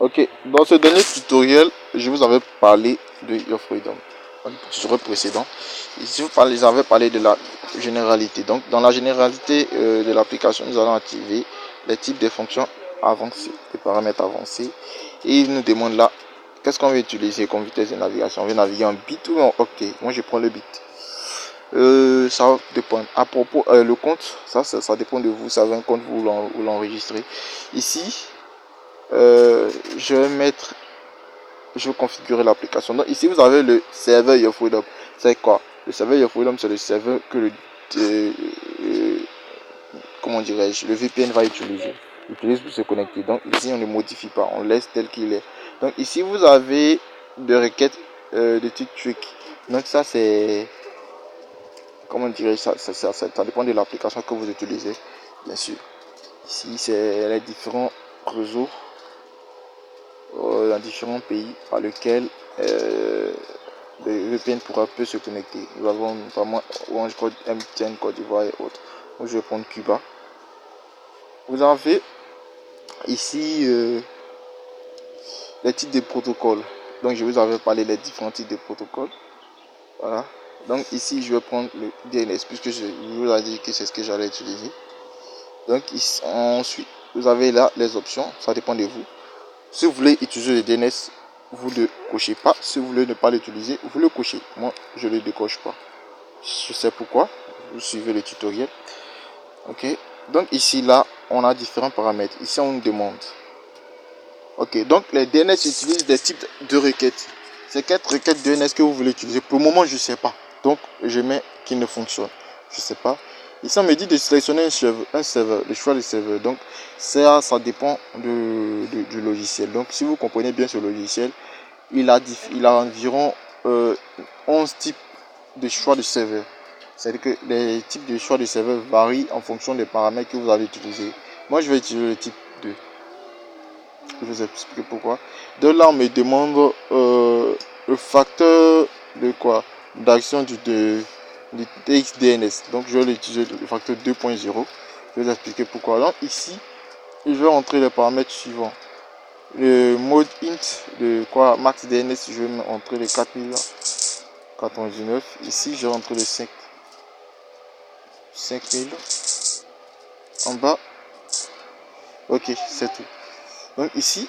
Ok, dans ce dernier tutoriel, je vous avais parlé de Your Freedom. Dans le tutoriel précédent, ici j'avais parlé de la généralité. Donc, dans la généralité de l'application, nous allons activer les types de fonctions avancées, les paramètres avancés. Et il nous demande là, qu'est-ce qu'on veut utiliser comme vitesse de navigation? On veut naviguer en bit ou en octet? Moi, je prends le bit. Ça dépend. À propos, le compte, ça dépend de vous. Ça veut un compte, vous l'enregistrez. Ici, je vais configurer l'application. Donc ici vous avez le serveur Your Freedom. C'est quoi? Le serveur Your Freedom, c'est le serveur que comment dirais-je, le VPN va utiliser. Utilise pour se connecter. Donc ici on ne modifie pas, on laisse tel qu'il est. Donc ici vous avez des requêtes de type trick. Donc ça c'est, comment dirais-je, ça dépend de l'application que vous utilisez, bien sûr. Ici c'est les différents réseaux dans différents pays par lesquels le VPN peut se connecter. Nous avons notamment Orange Code, MTN, Côte d'Ivoire et autres. Donc je vais prendre Cuba. Vous avez ici les types de protocoles. Donc je vous avais parlé des différents types de protocoles. Voilà. Donc ici je vais prendre le DNS puisque je vous ai dit que c'est ce que j'allais utiliser. Donc ici, ensuite vous avez là les options. Ça dépend de vous. Si vous voulez utiliser le DNS, vous ne cochez pas. Si vous voulez ne pas l'utiliser, vous le cochez. Moi, je ne le décoche pas. Je sais pourquoi. Vous suivez le tutoriel. Ok. Donc ici, là, on a différents paramètres. Ici, on nous demande. Ok. Donc les DNS utilisent des types de requêtes. C'est 4 requêtes DNS que vous voulez utiliser. Pour le moment, je ne sais pas. Donc, je mets qui ne fonctionne. Je ne sais pas. Ici, on me dit de sélectionner un serveur, le choix du serveur. Donc, ça dépend du logiciel. Donc, si vous comprenez bien ce logiciel, il a environ 11 types de choix de serveur. C'est-à-dire que les types de choix de serveur varient en fonction des paramètres que vous allez utiliser. Moi, je vais utiliser le type 2. Je vais vous expliquer pourquoi. De là, on me demande le facteur de quoi? D'action du TXDNS. Donc je vais utiliser le facteur 2.0. Je vais vous expliquer pourquoi. Donc ici, je vais entrer les paramètres suivants. Le mode int de quoi max DNS, je vais entrer les 4099. Ici, je vais entrer les 5000. En bas. Ok, c'est tout. Donc ici,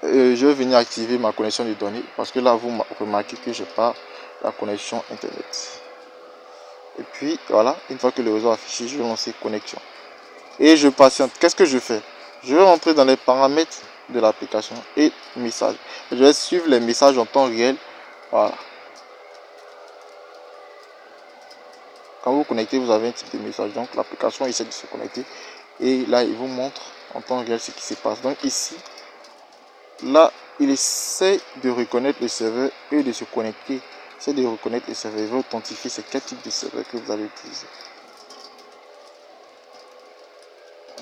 je vais venir activer ma connexion de données parce que là, vous remarquez que je n'ai pas la connexion internet. Et puis voilà, une fois que le réseau est affiché, je vais lancer connexion. Et je patiente. Qu'est-ce que je fais? Je vais rentrer dans les paramètres de l'application et messages. Je vais suivre les messages en temps réel. Voilà. Quand vous vous connectez, vous avez un type de message. Donc l'application essaie de se connecter. Et là, il vous montre en temps réel ce qui se passe. Donc ici, là, il essaie de reconnaître le serveur et de se connecter. C'est de reconnaître le serveur. Il va authentifier ces 4 types de serveurs que vous allez utiliser.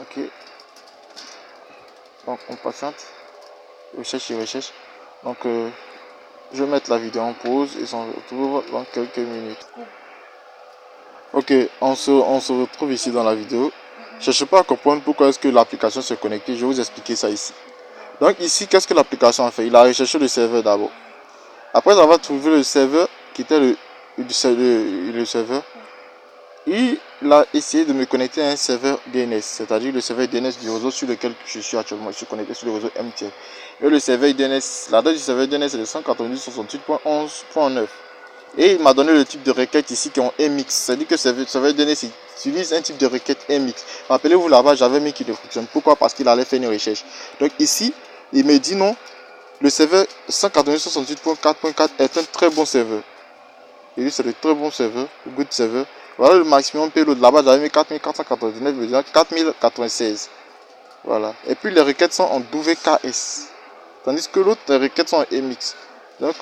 Ok. Donc on patiente. Recherche et recherche. Donc je vais mettre la vidéo en pause et s'en retrouve dans quelques minutes. Ok, on se retrouve ici dans la vidéo. Cherchez pas à comprendre pourquoi est-ce que l'application se connecte. Je vais vous expliquer ça ici. Donc ici, qu'est-ce que l'application a fait? Il a recherché le serveur d'abord. Après avoir trouvé le serveur, qui était le serveur, il a essayé de me connecter à un serveur DNS, c'est-à-dire le serveur DNS du réseau sur lequel je suis actuellement. Je suis connecté sur le réseau MTN. Et le serveur DNS, l'adresse du serveur DNS est de 192.11.9. Et il m'a donné le type de requête ici qui est en MX. C'est-à-dire que le serveur DNS utilise un type de requête MX. Rappelez-vous là-bas, j'avais mis qui ne fonctionne. Pourquoi? Parce qu'il allait faire une recherche. Donc ici, il me dit non. Le serveur 192.68.4.4 est un très bon serveur. Et c'est le très bon serveur, le good serveur. Voilà le maximum payload. Là-bas, j'avais mis 4499, mais 4096. Voilà. Et puis les requêtes sont en WKS. Tandis que l'autre, les requêtes sont en MX. Donc,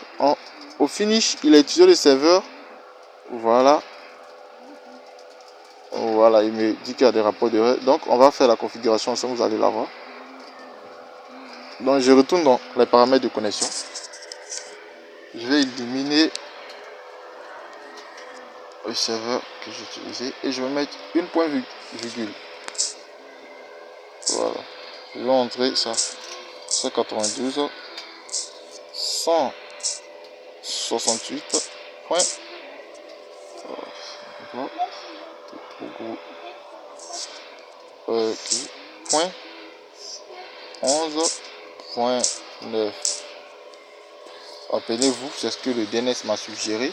au finish, il a utilisé le serveur. Voilà. Voilà, il me dit qu'il y a des rapports d'erreur. Donc, on va faire la configuration ensemble, vous allez la voir. Donc, je retourne dans les paramètres de connexion. Je vais éliminer le serveur que j'ai utilisé et je vais mettre une point virgule. Voilà. Je vais entrer ça. 192 168 point point 11.9. Appelez-vous, c'est ce que le DNS m'a suggéré,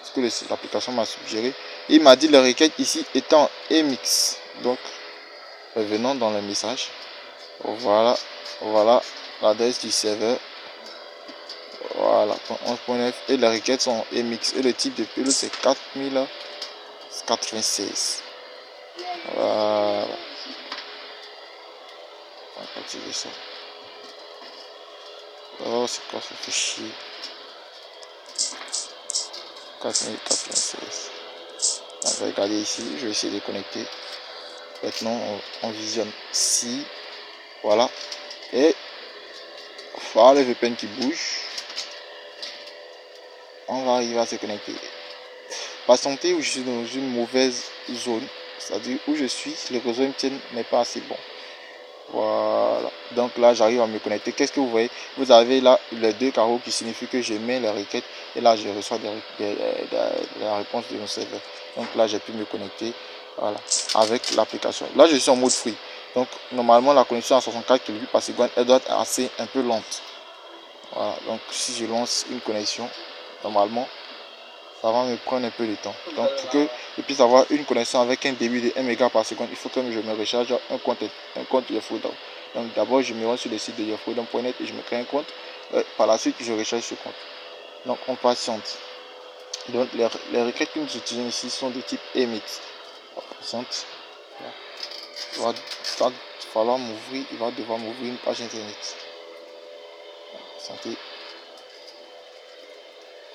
ce que l'application m'a suggéré. Il m'a dit la requête ici étant MX. Donc, revenons dans le message. Voilà l'adresse du serveur. Voilà, 11.9 et les requêtes sont MX et le type de payload c'est 4096. Voilà. On va activer ça. Oh, c'est quoi ce fichier? 4096. On va regarder ici, je vais essayer de connecter. Maintenant, on visionne ici. Voilà. Et voilà le VPN qui bouge. On va arriver à se connecter. Patientez où je suis dans une mauvaise zone. C'est-à-dire où je suis, le réseau MTN n'est pas assez bon. Voilà. Donc là, j'arrive à me connecter. Qu'est-ce que vous voyez? Vous avez là les deux carreaux qui signifient que je mets la requête. Et là, je reçois la réponse de mon serveur. Donc là, j'ai pu me connecter. Voilà. Avec l'application. Là, je suis en mode free. Donc normalement, la connexion à 64 kbps par seconde, elle doit être un peu lente. Voilà. Donc si je lance une connexion, normalement, ça va me prendre un peu de temps. Donc pour que je puisse avoir une connexion avec un débit de 1 méga par seconde, il faut que je me recharge un compte YoFreedom. Donc d'abord je me rends sur le site de YoFreedom.net et je me crée un compte. Par la suite je recharge ce compte. Donc on patiente. Donc les requêtes que nous utilisons ici sont de type MX. On patiente. Il va falloir m'ouvrir, il va devoir m'ouvrir une page internet. Santé.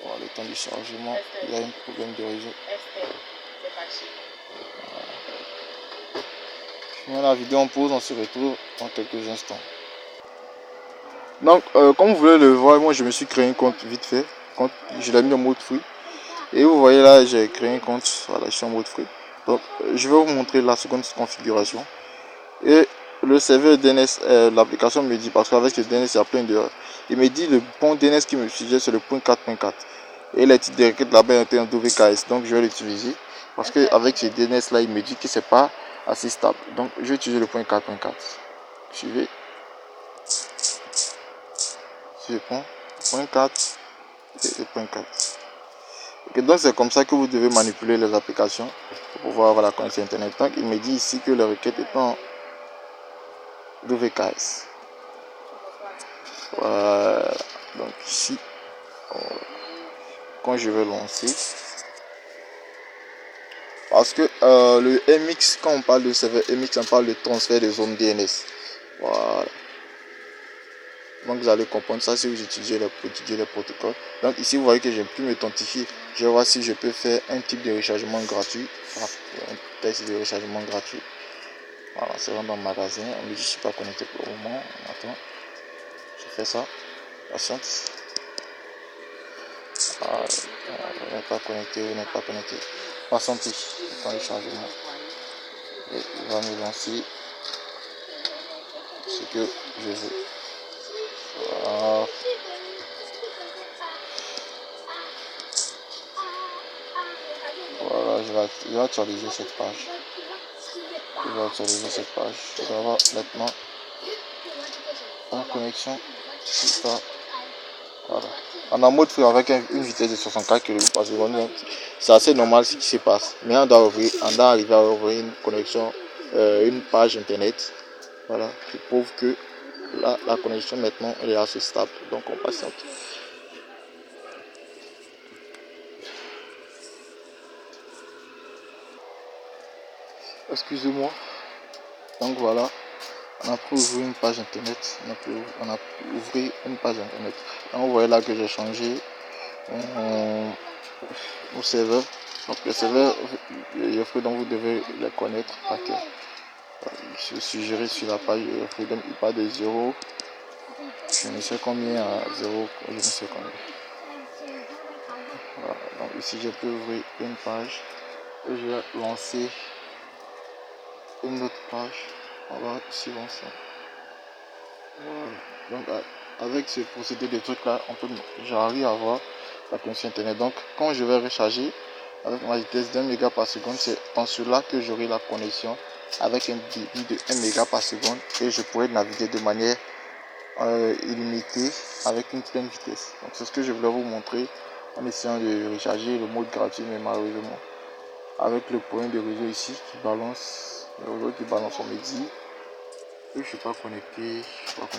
Voilà, le temps du chargement, il y a un problème de réseau. Je mets la vidéo en pause, on se retrouve dans quelques instants. Donc, comme vous voulez le voir, moi je me suis créé un compte vite fait. Je l'ai mis en mode free. Et vous voyez là, j'ai créé un compte. Voilà, je suis en mode free. Donc, je vais vous montrer la seconde configuration. Et le serveur DNS, l'application me dit, parce qu'avec le DNS, il y a plein d'erreurs. Il me dit le bon DNS qui me suggère, c'est le point 4.4. Et les titres de requête là-bas étaient en WKS. Donc, je vais l'utiliser. Parce qu'avec ce DNS là, il me dit que c'est pas assez stable. Donc, je vais utiliser le point 4.4. Suivez. Sur le point 4 et le point 4. Okay, donc, c'est comme ça que vous devez manipuler les applications pour pouvoir avoir la connexion internet. Donc, il me dit ici que la requête est en WKS. Voilà. Donc, ici, quand je vais lancer, parce que le MX, quand on parle de serveur MX, on parle de transfert de zone DNS. Voilà. Donc vous allez comprendre ça si vous utilisez les protocoles. Donc ici vous voyez que j'ai pu m'identifier. Je vais voir si je peux faire un type de rechargement gratuit. Un test de rechargement gratuit. Voilà, c'est dans le magasin. On me dit je ne suis pas connecté pour le moment. Attends. Je fais ça. Patiente. Vous n'êtes pas connecté, vous n'êtes pas connecté. Patientez. Dans le chargement. Et il va me lancer ce que je veux. Voilà. Voilà, je vais actualiser cette page. Je vais actualiser cette page. Je vais avoir maintenant en connexion. Voilà. On est en mode free avec une vitesse de 64 kbps par seconde. C'est assez normal ce qui se passe. Mais on doit arriver à ouvrir une connexion, une page internet. Voilà, qui prouve que la connexion maintenant elle est assez stable. Donc on patiente. Excusez-moi. Donc voilà. On a pu ouvrir une page internet. On a pu ouvrir une page internet. Donc vous voyez là que j'ai changé mon serveur. Donc le serveur, donc vous devez le connaître. Je suis suggéré sur la page Freedom, il part de 0. Je ne sais combien à 0. Je ne sais combien. Voilà. Donc ici je peux ouvrir une page. Et je vais lancer une autre page. On va ici lancer. Voilà. Donc avec ce procédé de truc là, j'arrive à avoir la connexion internet. Donc quand je vais recharger avec ma vitesse d'1 méga par seconde, c'est dans cela que j'aurai la connexion avec un débit de 1 méga par seconde et je pourrai naviguer de manière illimitée avec une pleine vitesse. Donc c'est ce que je voulais vous montrer en essayant de recharger le mode gratuit, mais malheureusement avec le point de réseau ici qui balance, le réseau qui balance, on me dit que je ne suis pas connecté, voilà.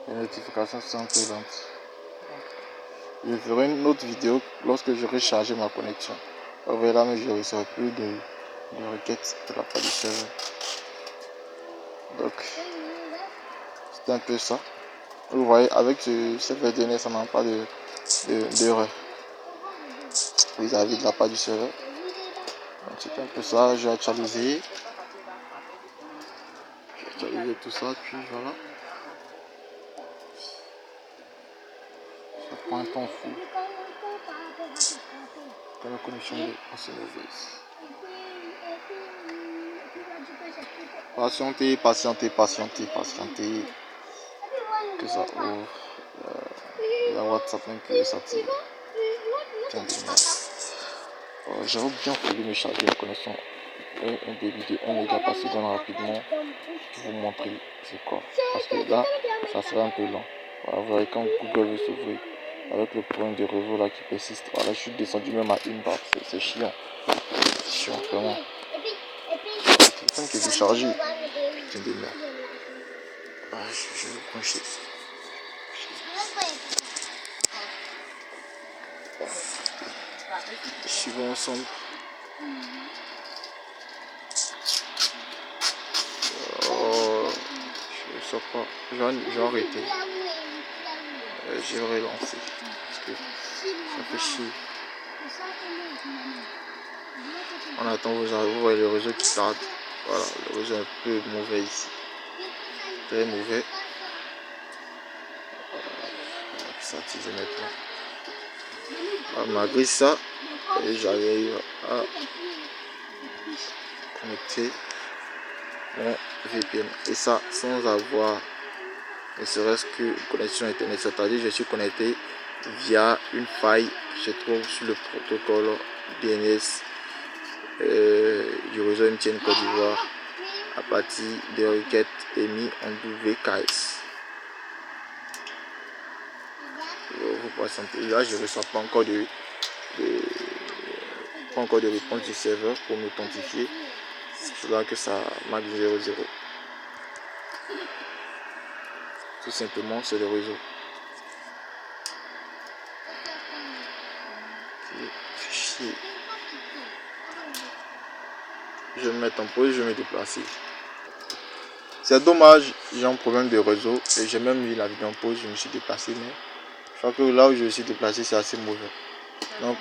Les notifications sont un peu lentes. Je ferai une autre vidéo lorsque j'aurai chargé ma connexion. On verra, mais je ne reçois plus de requêtes de la part du serveur. Donc c'est un peu ça. Vous voyez, avec ce serveur DNS, ça n'a pas d'erreur vis-à-vis de la part du serveur. Donc c'est un peu ça. J'ai actualisé tout ça, puis voilà. Ça prend un temps fou. Quand la connexion est assez mauvaise. Patientez. Que ça ouvre. La WhatsApp même qui est s'activer. J'aurais bien voulu me charger la connexion un débit de 1 méga par seconde rapidement pour vous montrer c'est quoi. Parce que là, ça serait un peu lent. Voilà, vous voyez quand Google veut s'ouvrir avec le point de réseau là qui persiste. Voilà, je suis descendu même à une barre. C'est chiant. C'est chiant vraiment. Le téléphone qui est déchargé. Putain de merde. Je vais le brancher. Suivons ensemble. Je ne sais pas. J'ai arrêté. J'ai relancé. Parce que ça fait chier. On attend, vous voyez le réseau qui tarde. Voilà, le réseau est un peu mauvais ici. Très mauvais. Ça s'active maintenant. Malgré ça, j'arrive à connecter mon VPN. Et ça sans avoir ne serait-ce que connexion internet. C'est-à-dire je suis connecté via une faille que je trouve sur le protocole DNS du réseau MTN Côte d'Ivoire à partir des requêtes émises en WKS. Vous patientez. Là, je ne reçois pas encore de réponse du serveur pour m'authentifier. C'est là que ça marque 00. Tout simplement, c'est le réseau. C'est chier. Je vais me mettre en pause, je vais me déplacer. C'est dommage, j'ai un problème de réseau et j'ai même mis la vidéo en pause, je me suis déplacé, mais je crois que là où je me suis déplacé, c'est assez mauvais. Donc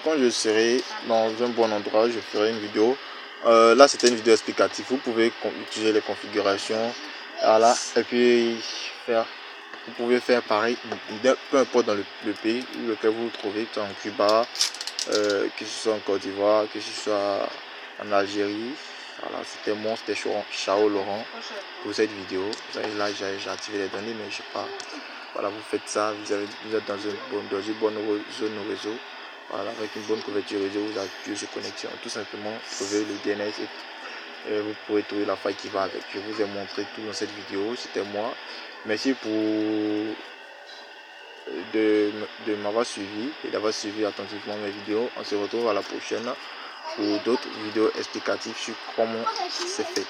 quand je serai dans un bon endroit, je ferai une vidéo. Là c'était une vidéo explicative, vous pouvez utiliser les configurations, voilà, et puis vous pouvez faire pareil, peu importe dans le pays où lequel vous vous trouvez, que ce soit en Cuba, que ce soit en Côte d'Ivoire, que ce soit en Algérie. Voilà, c'était moi, c'était Chao Laurent pour cette vidéo. Vous savez, là j'ai activé les données, mais je sais pas. Voilà, vous faites ça, vous êtes dans une bonne zone réseau. Voilà, avec une bonne couverture réseau, vous appuyez sur connexion. Tout simplement, trouvez le DNS et vous pourrez trouver la faille qui va avec. Je vous ai montré tout dans cette vidéo, c'était moi. Merci de m'avoir suivi et d'avoir suivi attentivement mes vidéos. On se retrouve à la prochaine pour d'autres vidéos explicatives sur comment c'est fait.